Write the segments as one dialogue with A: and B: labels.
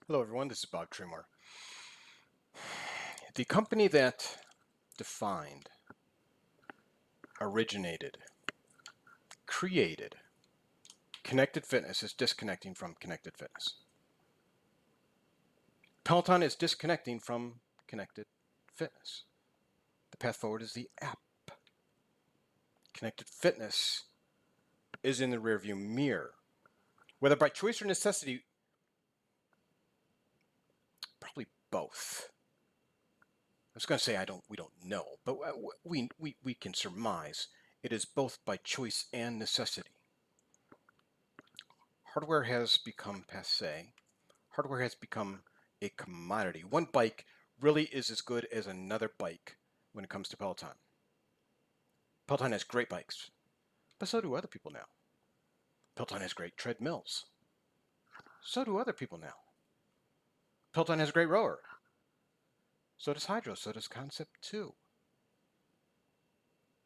A: Hello everyone, this is Bob Treemore. The company that defined, originated, created connected fitness is disconnecting from connected fitness. Peloton is disconnecting from connected fitness. The path forward is the app. Connected fitness is in the rearview mirror. Whether by choice or necessity, probably both. I was going to say we don't know, but we can surmise it is both by choice and necessity. Hardware has become passé. Hardware has become a commodity. One bike really is as good as another bike when it comes to Peloton. Peloton has great bikes, but so do other people now. Peloton has great treadmills. So do other people now. Peloton has a great rower. So does Hydro. So does Concept 2.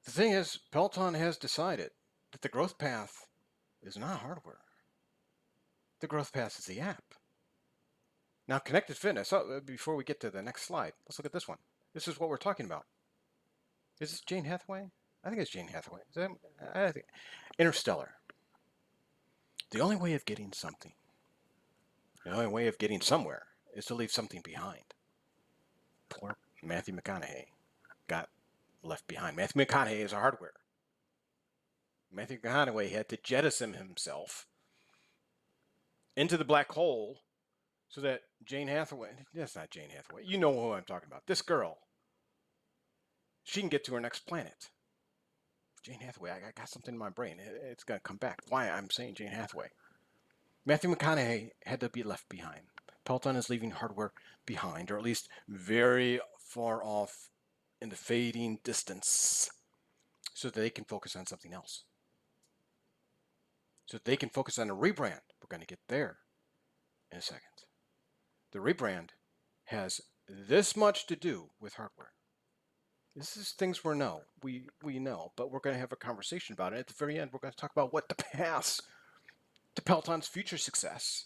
A: The thing is, Peloton has decided that the growth path is not hardware. The growth path is the app. Now, connected fitness, before we get to the next slide, let's look at this one. This is what we're talking about. Is this Jane Hathaway? I think it's Jane Hathaway. I think Interstellar. The only way of getting something, the only way of getting somewhere is to leave something behind. Poor Matthew McConaughey got left behind. Matthew McConaughey is hardware. Matthew McConaughey had to jettison himself into the black hole so that Jane Hathaway, that's not Jane Hathaway, you know who I'm talking about, this girl, she can get to her next planet. Jane Hathaway, I got something in my brain. It's going to come back. Why I'm saying Jane Hathaway. Matthew McConaughey had to be left behind. Peloton is leaving hardware behind, or at least very far off in the fading distance, so that they can focus on something else. So that they can focus on a rebrand. We're going to get there in a second. The rebrand has this much to do with hardware. This is things we know, but we're going to have a conversation about it. At the very end, we're going to talk about what the paths to Peloton's future success,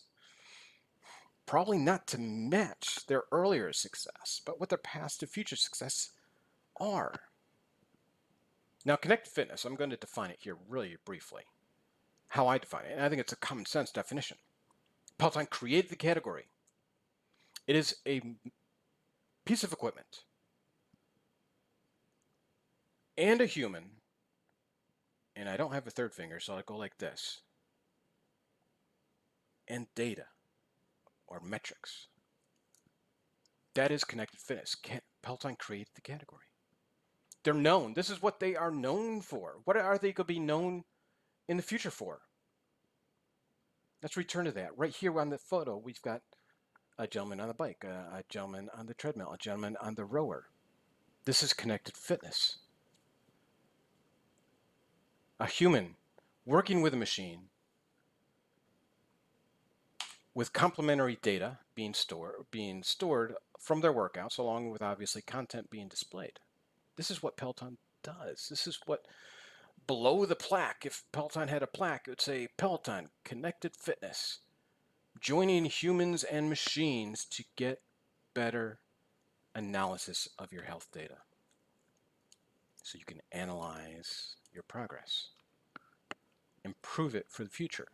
A: probably not to match their earlier success, but what their paths to future success are. Now, connected fitness, I'm going to define it here really briefly. How I define it, and I think it's a common sense definition. Peloton created the category. It is a piece of equipment and a human, and I don't have a third finger, so I'll go like this, and data or metrics. That is connected fitness. Peloton created the category. They're known. This is what they are known for. What are they going to be known in the future for? Let's return to that. Right here on the photo, we've got a gentleman on the bike, a gentleman on the treadmill, a gentleman on the rower. This is connected fitness. A human working with a machine with complementary data being stored from their workouts, along with obviously content being displayed. This is what Peloton does. This is what below the plaque, if Peloton had a plaque, it would say Peloton Connected Fitness, joining humans and machines to get better analysis of your health data so you can analyze your progress, improve it for the future.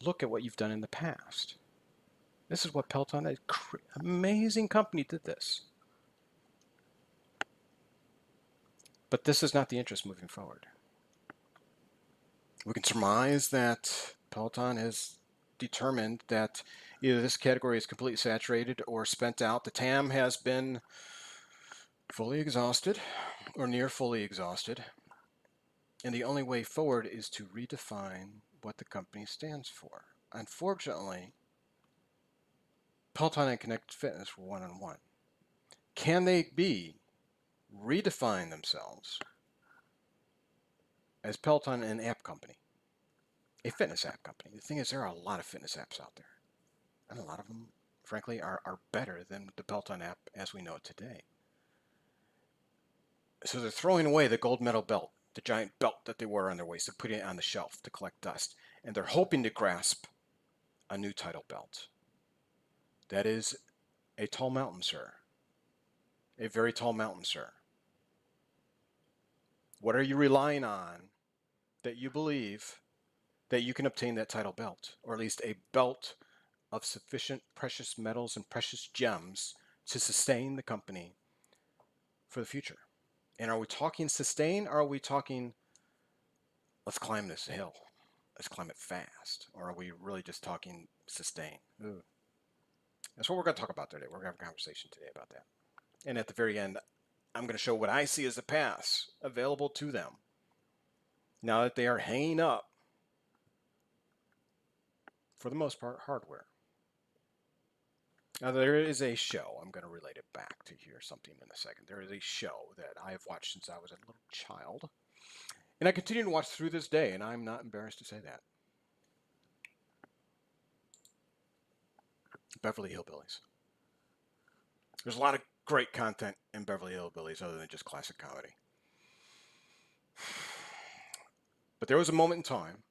A: Look at what you've done in the past. This is what Peloton, an amazing company, did this. But this is not the interest moving forward. We can surmise that Peloton has determined that either this category is completely saturated or spent out. The TAM has been fully exhausted or near fully exhausted. And the only way forward is to redefine what the company stands for. Unfortunately, Peloton and Connected Fitness were one-on-one. Can they redefine themselves as Peloton, an app company, a fitness app company? The thing is, there are a lot of fitness apps out there. And a lot of them, frankly, are better than the Peloton app as we know it today. So they're throwing away the gold medal belt, the giant belt that they wore on their waist. They're putting it on the shelf to collect dust. And they're hoping to grasp a new title belt. That is a tall mountain, sir. A very tall mountain, sir. What are you relying on that you believe that you can obtain that title belt, or at least a belt of sufficient precious metals and precious gems to sustain the company for the future? And are we talking sustain, or are we talking let's climb this hill, let's climb it fast, or are we really just talking sustain? Ooh. That's what we're going to talk about today. We're going to have a conversation today about that. And at the very end, I'm going to show what I see as the paths available to them now that they are hanging up, for the most part, hardware. Now, there is a show. I'm going to relate it back to here something in a second. There is a show that I have watched since I was a little child, and I continue to watch through this day, and I'm not embarrassed to say that. Beverly Hillbillies. There's a lot of great content in Beverly Hillbillies other than just classic comedy. But there was a moment in time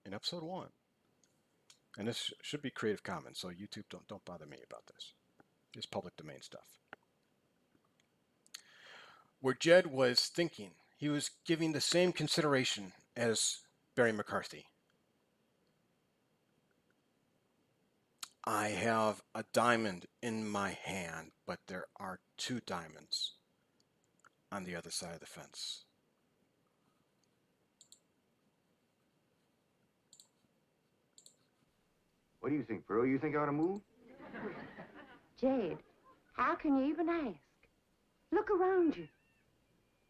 A: in episode 1, and this should be Creative Commons, so YouTube, don't bother me about this. It's public domain stuff. Where Jed was thinking, he was giving the same consideration as Barry McCarthy. I have a diamond in my hand, but there are 2 diamonds on the other side of the fence.
B: What do you think, Pearl? You think I ought to move?
C: Jade, how can you even ask? Look around you.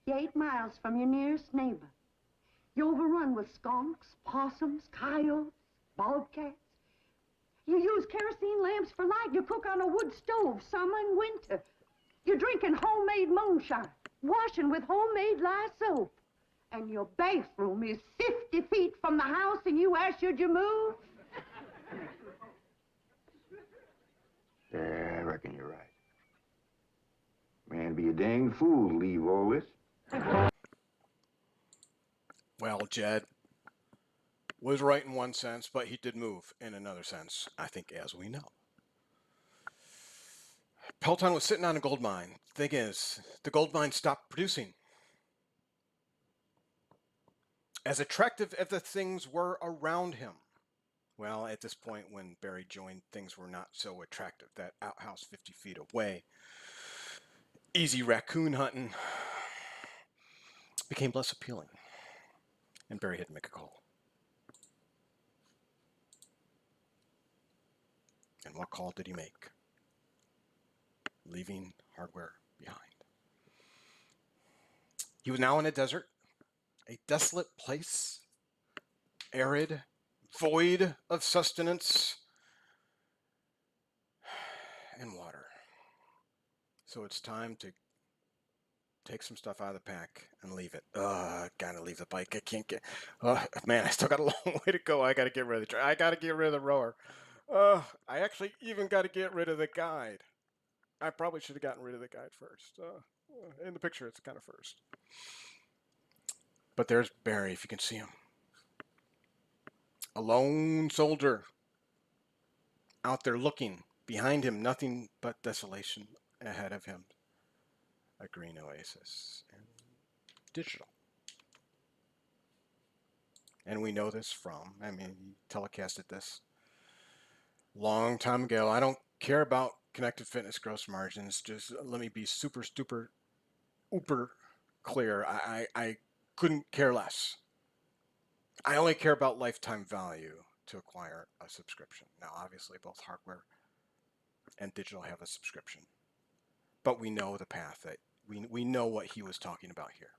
C: You're 8 miles from your nearest neighbor. You're overrun with skunks, possums, coyotes, bobcats. You use kerosene lamps for light. You cook on a wood stove, summer and winter. You're drinking homemade moonshine, washing with homemade lye soap. And your bathroom is 50 feet from the house, and you ask, should you move?
B: Yeah, I reckon you're right. Man, be a dang fool to leave all this.
A: Well, Jed was right in one sense, but he did move in another sense, I think, as we know. Peloton was sitting on a gold mine. The thing is, the gold mine stopped producing. As attractive as the things were around him, well, at this point when Barry joined, things were not so attractive. That outhouse 50 feet away, easy raccoon hunting, became less appealing. And Barry had to make a call. And what call did he make? Leaving hardware behind. He was now in a desert, a desolate place, arid, void of sustenance and water. So it's time to take some stuff out of the pack and leave it. Gotta leave the bike. I can't get. Man, I still got a long way to go. I gotta get rid of the truck. I gotta get rid of the rower. I actually even got to get rid of the guide. I probably should have gotten rid of the guide first. In the picture, it's kind of first. But there's Barry, if you can see him. A lone soldier out there looking. Behind him, nothing but desolation. Ahead of him, a green oasis. And digital. And we know this from, he telecasted this long time ago. I don't care about connected fitness gross margins. Just let me be super uber clear. I couldn't care less. I only care about lifetime value to acquire a subscription. Now, obviously, both hardware and digital have a subscription. But we know the path that we know what he was talking about here.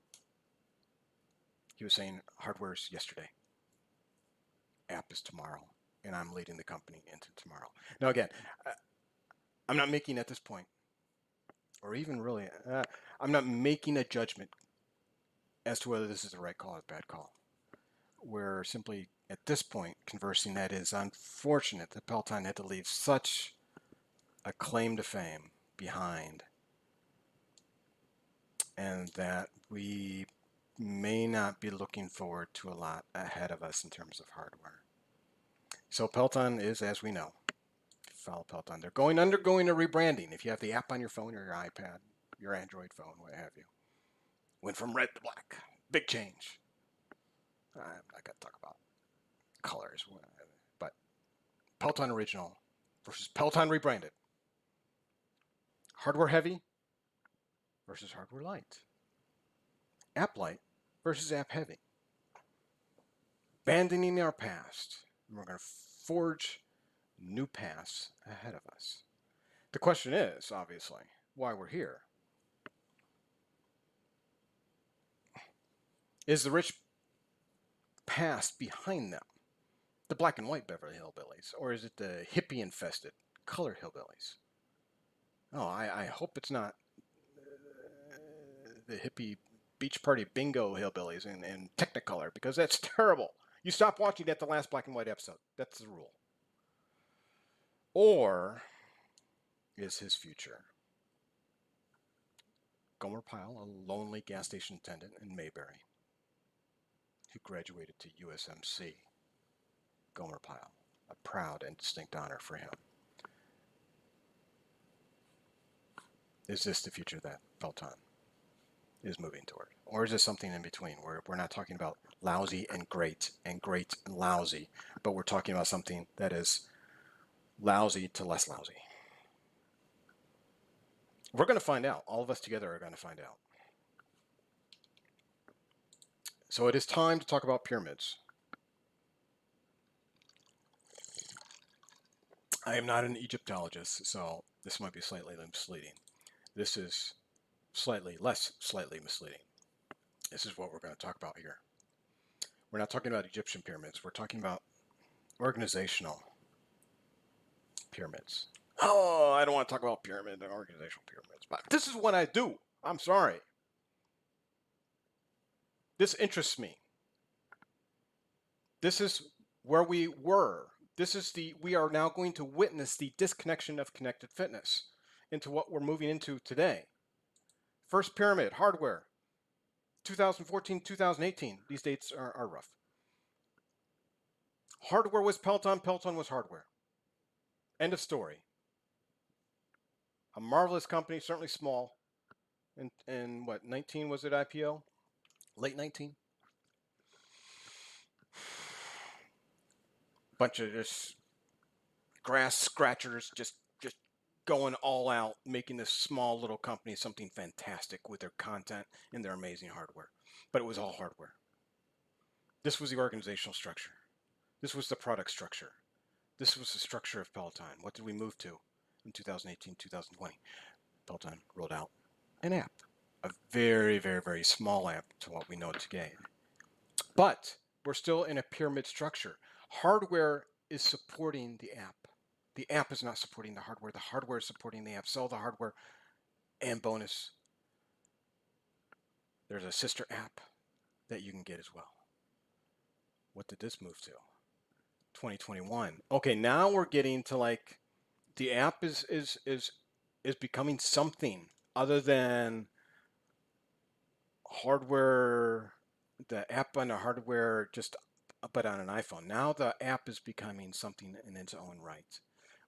A: He was saying hardware's yesterday. App is tomorrow. And I'm leading the company into tomorrow. Now, again, I'm not making at this point, or even really, I'm not making a judgment as to whether this is the right call or the bad call. We're simply, at this point, conversing that it is unfortunate that Peloton had to leave such a claim to fame behind, and that we may not be looking forward to a lot ahead of us in terms of hardware. So Peloton is, as we know, follow Peloton. They're undergoing a rebranding. If you have the app on your phone or your iPad, your Android phone, what have you. Went from red to black. Big change. I'm not going to talk about colors, but Peloton original versus Peloton rebranded. Hardware heavy versus hardware light. App light versus app heavy. Abandoning our past. And we're going to forge new paths ahead of us. The question is, obviously, why we're here. Is the rich past behind them the black and white Beverly Hillbillies, or is it the hippie-infested colored hillbillies? Oh, I hope it's not the hippie beach party bingo hillbillies in Technicolor, because that's terrible. You stop watching at the last black and white episode. That's the rule. Or is his future Gomer Pyle, a lonely gas station attendant in Mayberry, who graduated to USMC? Gomer Pyle, a proud and distinct honor for him. Is this the future that Peloton is moving toward? Or is this something in between where we're not talking about lousy and great and lousy, but we're talking about something that is lousy to less lousy? We're going to find out. All of us together are going to find out. So it is time to talk about pyramids. I am not an Egyptologist, so this might be slightly misleading. This is slightly misleading. This is what we're going to talk about here. We're not talking about Egyptian pyramids. We're talking about organizational pyramids. Oh, I don't want to talk about pyramid and organizational pyramids, but this is what I do. I'm sorry. This interests me. This is where we were. We are now going to witness the disconnection of connected fitness into what we're moving into today. First pyramid, hardware, 2014, 2018. These dates are rough. Hardware was Peloton, Peloton was hardware. End of story. A marvelous company, certainly small. And what, 19 was it IPO? Late 19? Bunch of just grass scratchers just going all out, making this small little company something fantastic with their content and their amazing hardware. But it was all hardware. This was the organizational structure. This was the product structure. This was the structure of Peloton. What did we move to in 2018, 2020? Peloton rolled out an app. A very, very, very small app to what we know today. But we're still in a pyramid structure. Hardware is supporting the app. The app is not supporting the hardware. The hardware is supporting the app. Sell the hardware, and bonus, there's a sister app that you can get as well. What did this move to? 2021. Okay, now we're getting to like the app is becoming something other than hardware. The app on the hardware just but on an iPhone. Now the app is becoming something in its own right.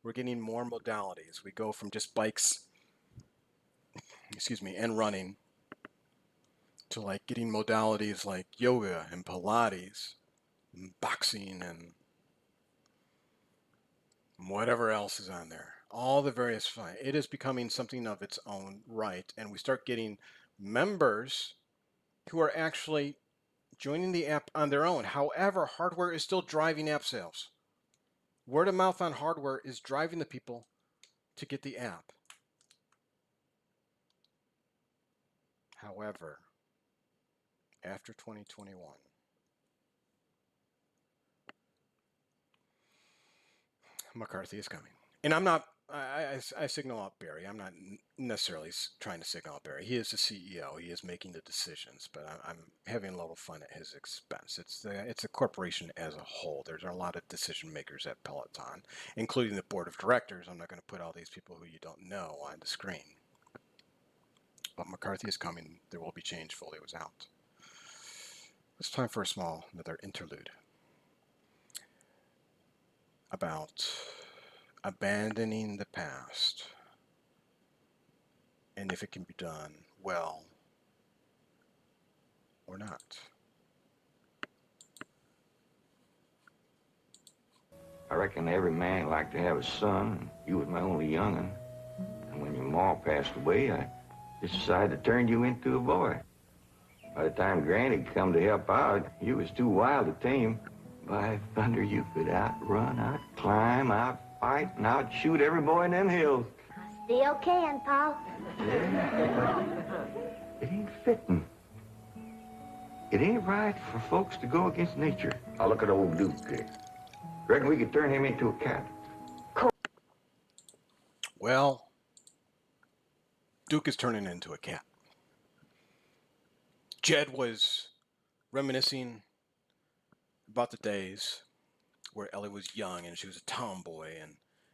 A: We're getting more modalities. We go from just bikes, and running to like getting modalities like yoga and Pilates and boxing and whatever else is on there. All the various fun. It is becoming something of its own right. And we start getting members who are actually joining the app on their own. However, hardware is still driving app sales. Word of mouth on hardware is driving the people to get the app. However, after 2021, McCarthy is coming. And I'm not, I signal out Barry. I'm not necessarily trying to signal out Barry. He is the CEO. He is making the decisions, but I'm having a little fun at his expense. It's a corporation as a whole. There's a lot of decision makers at Peloton, including the board of directors. I'm not going to put all these people who you don't know on the screen. But McCarthy is coming. There will be change. Foley was out. It's time for another interlude about abandoning the past, and if it can be done well or not.
D: I reckon every man liked to have a son, and you was my only young'un. And when your ma passed away, I just decided to turn you into a boy. By the time Granny come to help out, you was too wild to tame. By thunder, you could outrun, outclimb, outfight, and outshoot every boy in them hills.
E: I still can, Pa.
D: Yeah, but it ain't fitting. It ain't right for folks to go against nature. I'll look at old Duke. Reckon we could turn him into a cat.
A: Well, Duke is turning into a cat. Jed was reminiscing about the days where Ellie was young and she was a tomboy,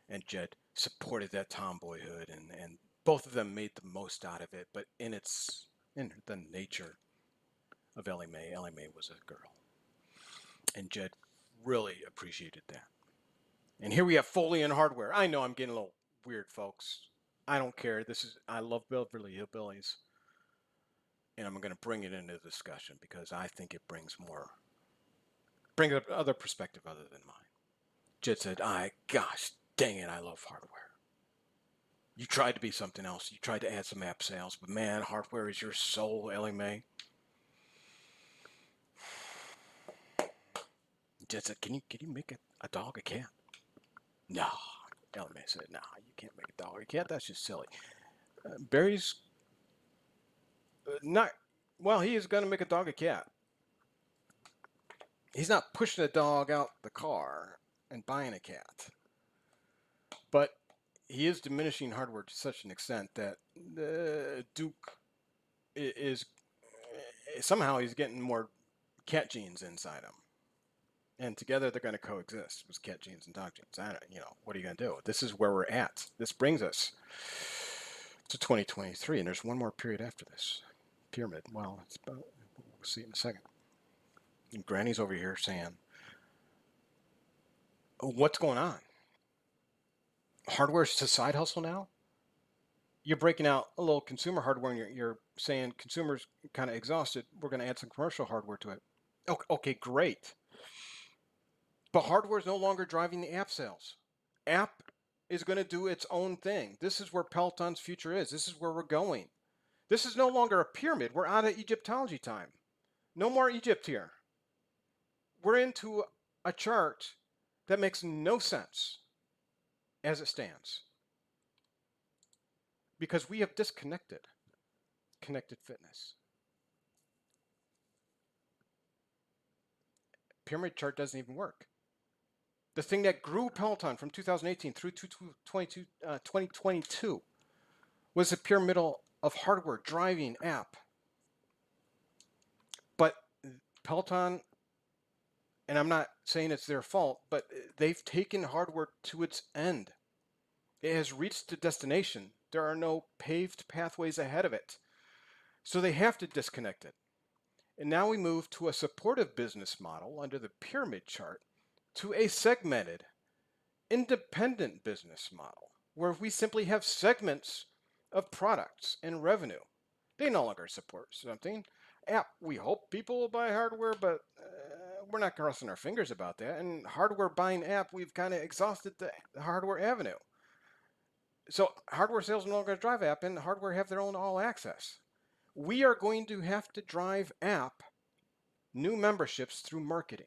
A: and Jed supported that tomboyhood, and both of them made the most out of it, but in the nature of Ellie Mae was a girl. And Jed really appreciated that. And here we have Foley and Hardware. I know I'm getting a little weird, folks. I don't care. I love Beverly Hillbillies. And I'm going to bring it into the discussion because I think it brings up other perspective other than mine. Jed said, gosh dang it, I love Hardware. You tried to be something else. You tried to add some app sales, but man, Hardware is your soul, Ellie Mae. Jed said, can you make a dog a cat? No. Ellie Mae said, no, you can't make a dog a cat. That's just silly. Barry's he is going to make a dog a cat. He's not pushing a dog out the car and buying a cat. But he is diminishing Hardware to such an extent that Duke is somehow he's getting more cat genes inside him. And together they're going to coexist with cat genes and dog genes. What are you going to do? This is where we're at. This brings us to 2023, and there's one more period after this. Pyramid. Well, we'll see in a second. And Granny's over here saying, what's going on? Hardware's a side hustle now? You're breaking out a little consumer hardware and you're saying consumers kind of exhausted. We're going to add some commercial hardware to it. Okay, great. But hardware is no longer driving the app sales. App is going to do its own thing. This is where Peloton's future is. This is where we're going. This is no longer a pyramid. We're out of Egyptology time. No more Egypt here. We're into a chart that makes no sense as it stands. Because we have disconnected connected fitness. Pyramid chart doesn't even work. The thing that grew Peloton from 2018 through 2022 was a pyramidal of hardware driving app. But Peloton, and I'm not saying it's their fault, but they've taken hardware to its end. It has reached the destination. There are no paved pathways ahead of it. So they have to disconnect it. And now we move to a supportive business model under the pyramid chart to a segmented, independent business model where we simply have segments of products and revenue. They no longer support something. We hope people will buy hardware, but we're not crossing our fingers about that. And hardware buying app, we've kind of exhausted the hardware avenue. So hardware sales no longer drive app, and hardware have their own all access. We are going to have to drive app new memberships through marketing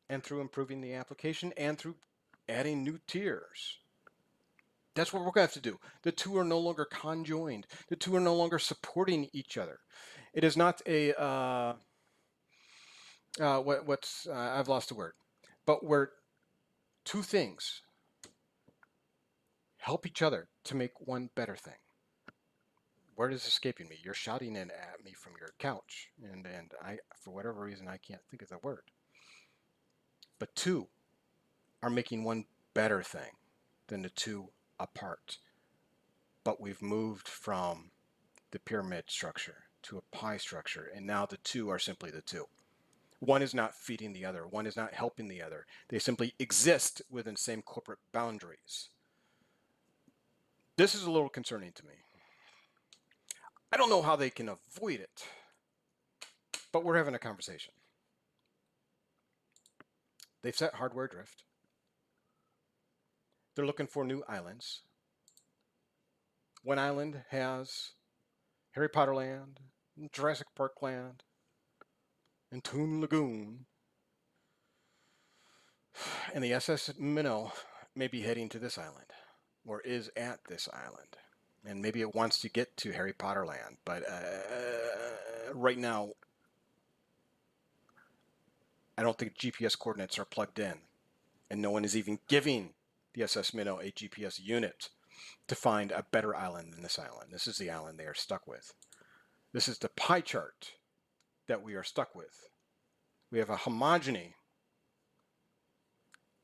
A: and through improving the application and through adding new tiers. That's what we're going to have to do. The two are no longer conjoined. The two are no longer supporting each other. It is not a, I've lost the word, but where two things help each other to make one better thing. Word is escaping me. You're shouting in at me from your couch, and I, for whatever reason, I can't think of the word. But two are making one better thing than the two apart. But we've moved from the pyramid structure to a pie structure, and now the two are simply the two. One is not feeding the other. One is not helping the other. They simply exist within the same corporate boundaries. This is a little concerning to me. I don't know how they can avoid it, but we're having a conversation. They've set hardware adrift. They're looking for new islands. One island has Harry Potter Land, Jurassic Park Land, and Toon Lagoon. And the SS Minnow may be heading to this island, or is at this island. And maybe it wants to get to Harry Potter Land, but right now, I don't think GPS coordinates are plugged in, and no one is even giving the SS Minnow a GPS unit to find a better island than this island. This is the island they are stuck with. This is the pie chart that we are stuck with. We have a homogeny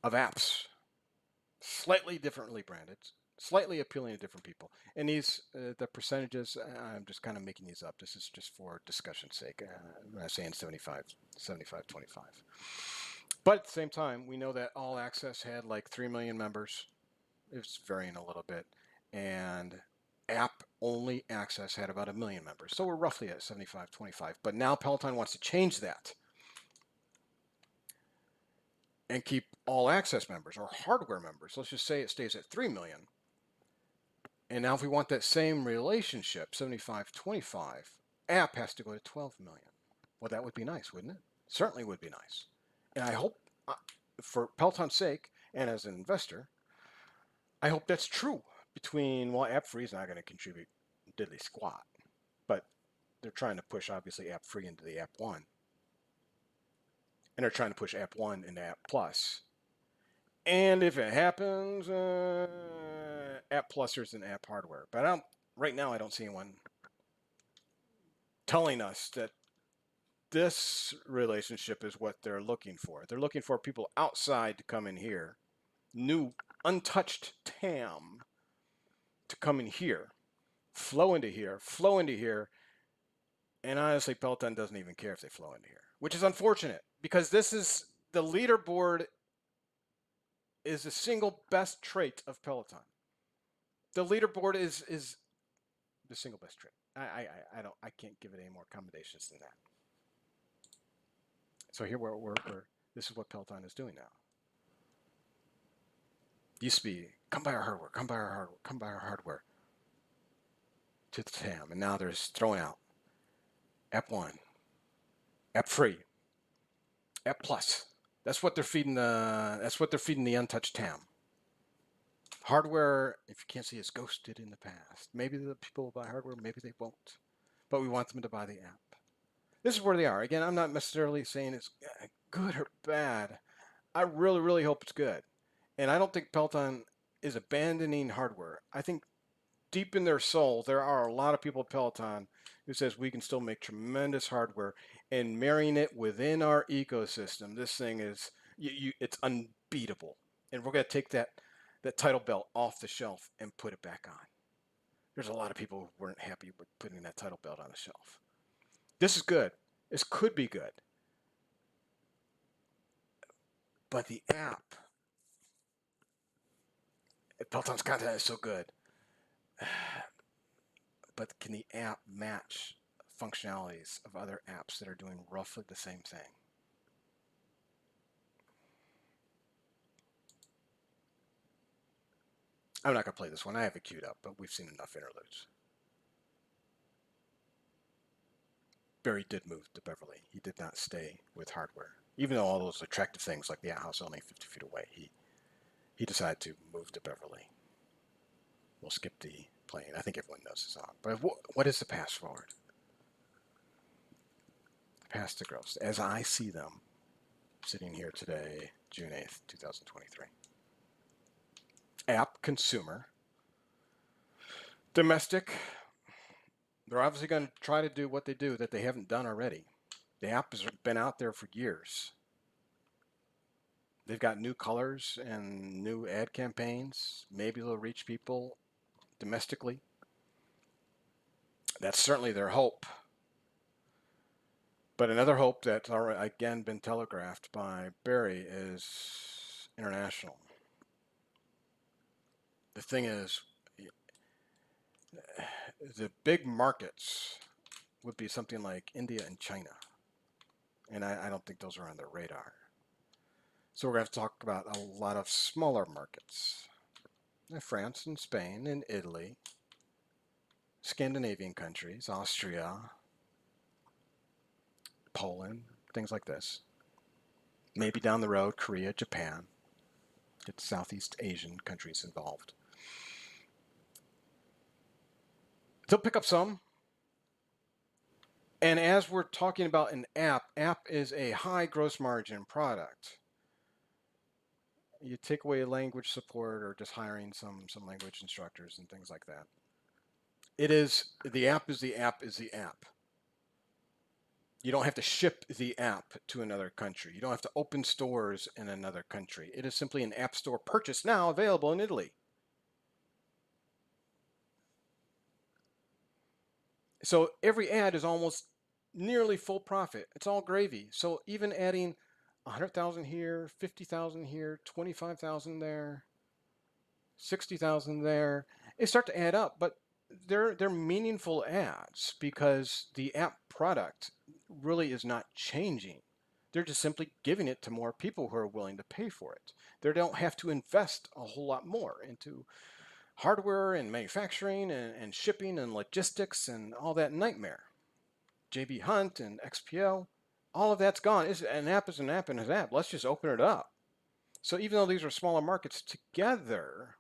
A: of apps, slightly differently branded, slightly appealing to different people. And these, the percentages, I'm just kind of making these up. This is just for discussion's sake. I'm saying 75, 25. But at the same time, we know that All Access had like 3 million members. It's varying a little bit. And app-only access had about 1 million members. So we're roughly at 75-25. But now Peloton wants to change that and keep all access members or hardware members. Let's just say it stays at 3 million. And now if we want that same relationship, 75-25, app has to go to 12 million. Well, that would be nice, wouldn't it? Certainly would be nice. And I hope, for Peloton's sake, and as an investor, I hope that's true. Well, app free is not going to contribute diddly squat, but they're trying to push, obviously, app free into the app one. And they're trying to push app one into app plus. And if it happens, app plusers and app hardware. But right now, I don't see anyone telling us that this relationship is what they're looking for. They're looking for people outside to come in here, new, untouched TAM to come in here, flow into here. And honestly, Peloton doesn't even care if they flow into here, which is unfortunate because this is the leaderboard is the single best trait of Peloton. The leaderboard is the single best trait. I can't give it any more accommodations than that. So here we're this is what Peloton is doing now. Used to be come buy our hardware, come buy our hardware to the TAM, and now they're throwing out app one, app free, app plus. That's what they're feeding the untouched TAM. Hardware, if you can't see, is ghosted in the past. Maybe the people will buy hardware, maybe they won't. But we want them to buy the app. This is where they are. Again, I'm not necessarily saying it's good or bad. I really, really hope it's good. And I don't think Peloton is abandoning hardware. I think deep in their soul, there are a lot of people at Peloton who says we can still make tremendous hardware, and marrying it within our ecosystem, this thing is, it's unbeatable. And we're going to take that title belt off the shelf and put it back on. There's a lot of people who weren't happy with putting that title belt on the shelf. This is good. This could be good. But the app, Peloton's content is so good. But can the app match functionalities of other apps that are doing roughly the same thing? I'm not going to play this one. I have it queued up, but we've seen enough interludes. Barry did move to Beverly. He did not stay with hardware. Even though all those attractive things like the outhouse only 50 feet away, he decided to move to Beverly. We'll skip the playing. I think everyone knows this song. But what is the path forward? The path to growth, as I see them sitting here today, June 8th, 2023. App, consumer, domestic. They're obviously going to try to do what they do that they haven't done already. The app has been out there for years. They've got new colors and new ad campaigns. Maybe they'll reach people domestically. That's certainly their hope. But another hope that's already again been telegraphed by Barry is international. The thing is, the big markets would be something like India and China. And I don't think those are on their radar. So we're going to have to talk about a lot of smaller markets. France and Spain and Italy, Scandinavian countries, Austria, Poland, things like this. Maybe down the road, Korea, Japan. Get Southeast Asian countries involved. They'll pick up some. And as we're talking about an app is a high gross margin product. You take away language support or just hiring some language instructors and things like that. It is, the app is the app is the app. You don't have to ship the app to another country. You don't have to open stores in another country. It is simply an app store purchase now available in Italy. So every ad is almost nearly full profit. It's all gravy. So even adding 100,000 here, 50,000 here, 25,000 there, 60,000 there, it start to add up. But they're meaningful ads because the app product really is not changing. They're just simply giving it to more people who are willing to pay for it. They don't have to invest a whole lot more into hardware and manufacturing and shipping and logistics and all that nightmare. JB Hunt and XPO, all of that's gone. An app is an app and an app. Let's just open it up. So even though these are smaller markets together,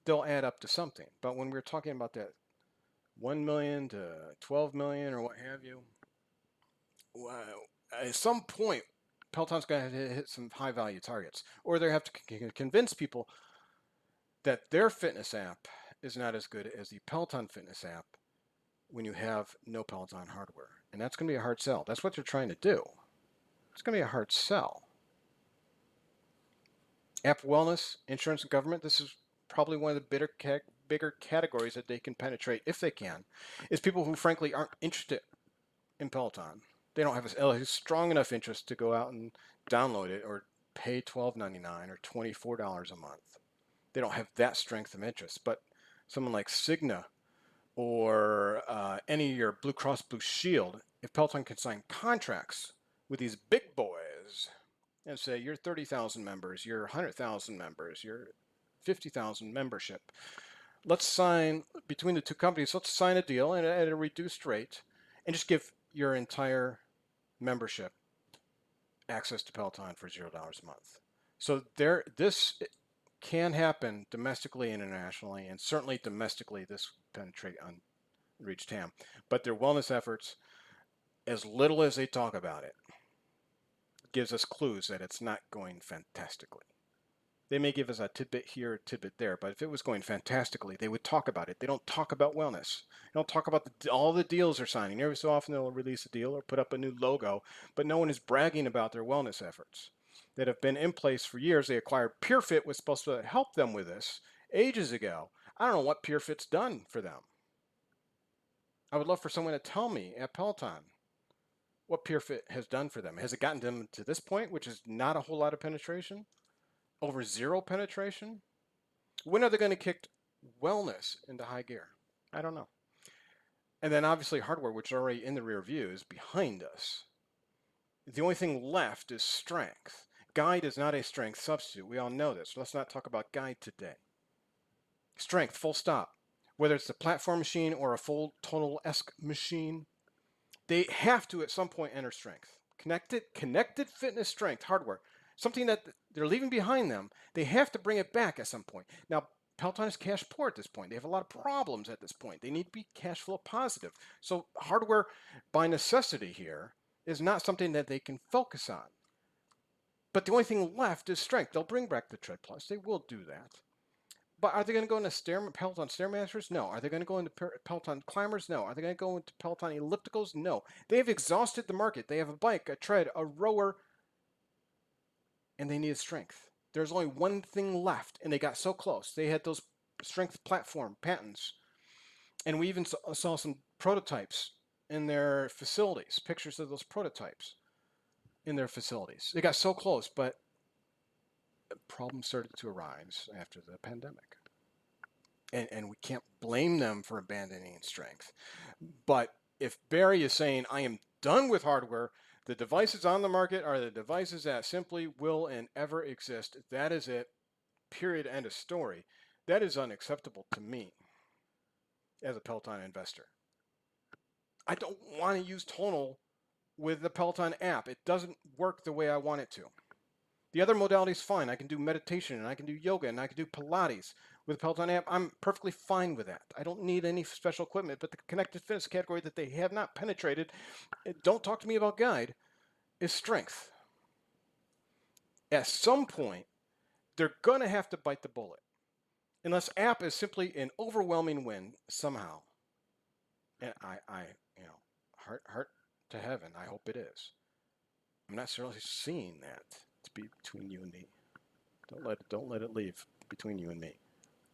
A: they'll add up to something. But when we're talking about that 1 million to 12 million or what have you, at some point, Peloton's going to hit some high value targets, or they have to convince people that their fitness app is not as good as the Peloton fitness app when you have no Peloton hardware. And that's going to be a hard sell. That's what they're trying to do. It's going to be a hard sell. App wellness, insurance and government, this is probably one of the bigger categories that they can penetrate, if they can, is people who frankly aren't interested in Peloton. They don't have a strong enough interest to go out and download it or pay $12.99 or $24 a month. They don't have that strength of interest. But someone like Cigna or any of your Blue Cross Blue Shield, if Peloton can sign contracts with these big boys and say you're 30,000 members, you're 100,000 members, you're 50,000 membership, let's sign between the two companies. Let's sign a deal at a reduced rate and just give your entire membership access to Peloton for $0 a month. So this can happen domestically and internationally, and certainly domestically this penetrate unreached TAM. But their wellness efforts, as little as they talk about it, gives us clues that it's not going fantastically. They may give us a tidbit here, a tidbit there, but if it was going fantastically, they would talk about it. They don't talk about wellness. They don't talk about all the deals they're signing. Every so often they'll release a deal or put up a new logo, but no one is bragging about their wellness efforts that have been in place for years. They acquired PureFit, was supposed to help them with this ages ago. I don't know what PureFit's done for them. I would love for someone to tell me at Peloton what PureFit has done for them. Has it gotten them to this point, which is not a whole lot of penetration? Over 0 penetration? When are they going to kick wellness into high gear? I don't know. And then obviously hardware, which is already in the rear view, is behind us. The only thing left is strength. Guide is not a strength substitute. We all know this. Let's not talk about guide today. Strength, full stop. Whether it's the platform machine or a full tonal-esque machine, they have to at some point enter strength. Connected fitness strength hardware. Something that they're leaving behind them. They have to bring it back at some point. Now, Peloton is cash poor at this point. They have a lot of problems at this point. They need to be cash flow positive. So hardware by necessity here is not something that they can focus on. But the only thing left is strength. They'll bring back the Tread Plus. They will do that. But are they going to go into Peloton Stairmasters? No. Are they going to go into Peloton Climbers? No. Are they going to go into Peloton Ellipticals? No. They have exhausted the market. They have a bike, a tread, a rower, and they need strength. There's only one thing left, and they got so close. They had those strength platform patents, and we even saw some prototypes in their facilities, pictures of those prototypes in their facilities. They got so close, but problems started to arise after the pandemic. And we can't blame them for abandoning strength. But if Barry is saying, I am done with hardware, the devices on the market are the devices that simply will and ever exist. That is it. Period. End of story. That is unacceptable to me as a Peloton investor. I don't want to use tonal with the Peloton app. It doesn't work the way I want it to. The other modalities, fine. I can do meditation and I can do yoga and I can do Pilates with the Peloton app. I'm perfectly fine with that. I don't need any special equipment, but the connected fitness category that they have not penetrated, don't talk to me about guide, is strength. At some point, they're going to have to bite the bullet. Unless app is simply an overwhelming win somehow. And heart to heaven, I hope it is. I'm not necessarily seeing that. To be between you and me. Don't let it leave between you and me.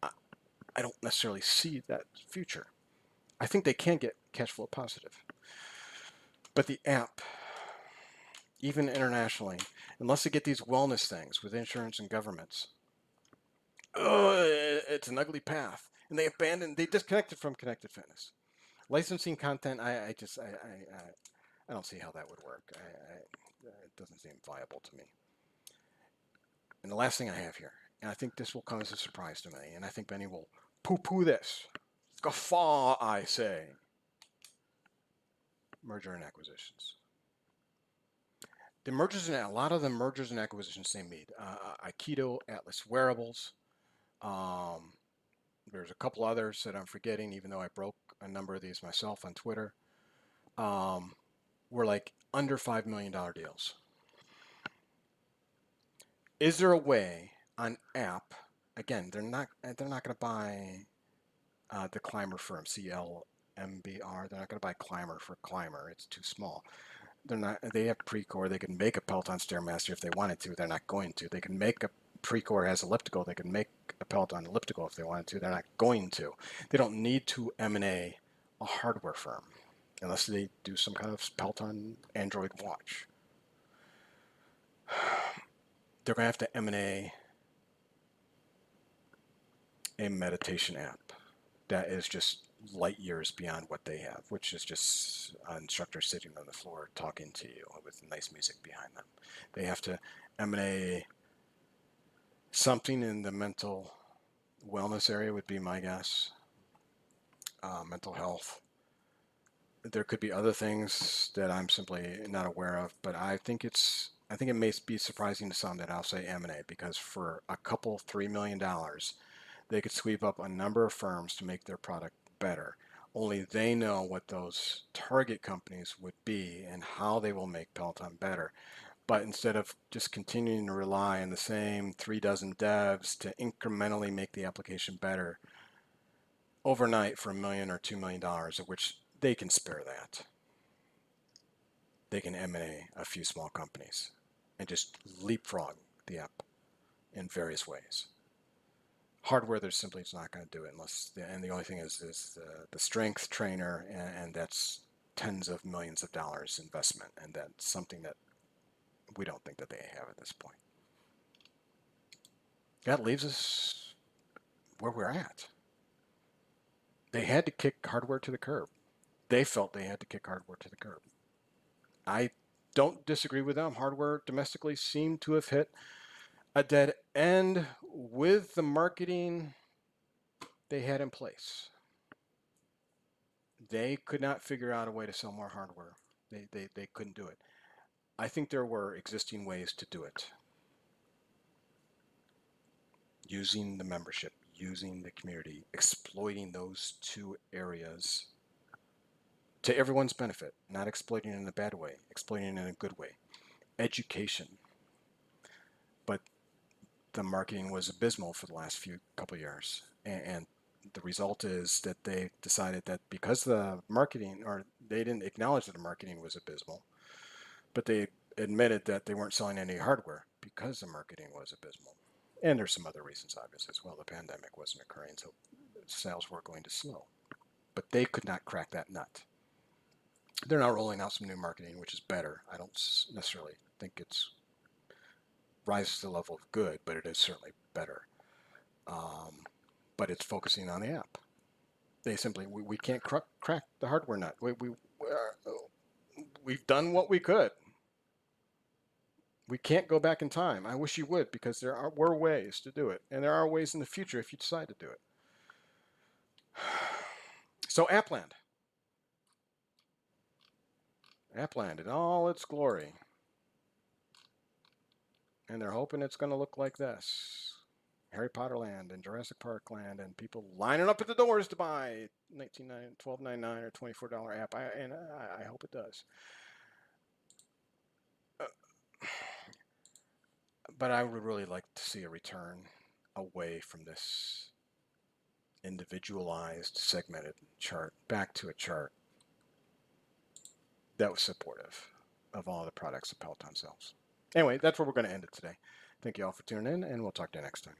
A: I don't necessarily see that future. I think they can get cash flow positive. But the app, even internationally, unless they get these wellness things with insurance and governments, it's an ugly path. And they disconnected from connected fitness. Licensing content, I don't see how that would work. It doesn't seem viable to me. And the last thing I have here, and I think this will come as a surprise to me, and I think Benny will poo-poo this. Guffaw, I say. Merger and acquisitions. A lot of the mergers and acquisitions they made. Aikido, Atlas Wearables. There's a couple others that I'm forgetting, even though I broke a number of these myself on Twitter. Were like under $5 million deals. Is there a way on app? Again, they're not going to buy the Climber firm, CLMBR. They're not going to buy Climber for Climber. It's too small. They have Precor. They can make a Peloton Stairmaster if they wanted to. They're not going to. They can make a Precor has elliptical. They can make a Peloton elliptical if they wanted to. They're not going to. They don't need to M&A a hardware firm unless they do some kind of Peloton Android watch. They're going to have to M&A a meditation app that is just light years beyond what they have, which is just an instructor sitting on the floor talking to you with nice music behind them. They have to M&A something in the mental wellness area would be my guess. Mental health. There could be other things that I'm simply not aware of, but I think it may be surprising to some that I'll say M&A, because for a couple $3 million, they could sweep up a number of firms to make their product better. Only they know what those target companies would be and how they will make Peloton better. But instead of just continuing to rely on the same 3 dozen devs to incrementally make the application better overnight for $1 million or $2 million, of which they can spare that. They can M&A a few small companies and just leapfrog the app in various ways. Hardware, they're simply just not going to do it and the only thing is the strength trainer, and that's tens of millions of dollars investment, and that's something that we don't think that they have at this point. That leaves us where we're at. They had to kick hardware to the curb. They felt they had to kick hardware to the curb. I don't disagree with them. Hardware domestically seemed to have hit a dead end with the marketing they had in place. They could not figure out a way to sell more hardware. They couldn't do it. I think there were existing ways to do it. Using the membership, using the community, exploiting those two areas to everyone's benefit, not exploiting in a bad way, exploiting in a good way. Education. But the marketing was abysmal for the last couple of years. And the result is that they decided that because the marketing, or they didn't acknowledge that the marketing was abysmal, but they admitted that they weren't selling any hardware because the marketing was abysmal. And there's some other reasons, obviously, as well. The pandemic wasn't occurring, so sales were going to slow. But they could not crack that nut. They're now rolling out some new marketing, which is better. I don't necessarily think it's rises to the level of good, but it is certainly better. But it's focusing on the app. They simply, we can't crack the hardware nut. We've done what we could. We can't go back in time. I wish you would, because were ways to do it. And there are ways in the future if you decide to do it. So Appland. Appland in all its glory. And they're hoping it's going to look like this. Harry Potter Land and Jurassic Park Land, and people lining up at the doors to buy $12.99 or $24 app. I hope it does. But I would really like to see a return away from this individualized, segmented chart, back to a chart that was supportive of all the products that Peloton sells. Anyway, that's where we're going to end it today. Thank you all for tuning in, and we'll talk to you next time.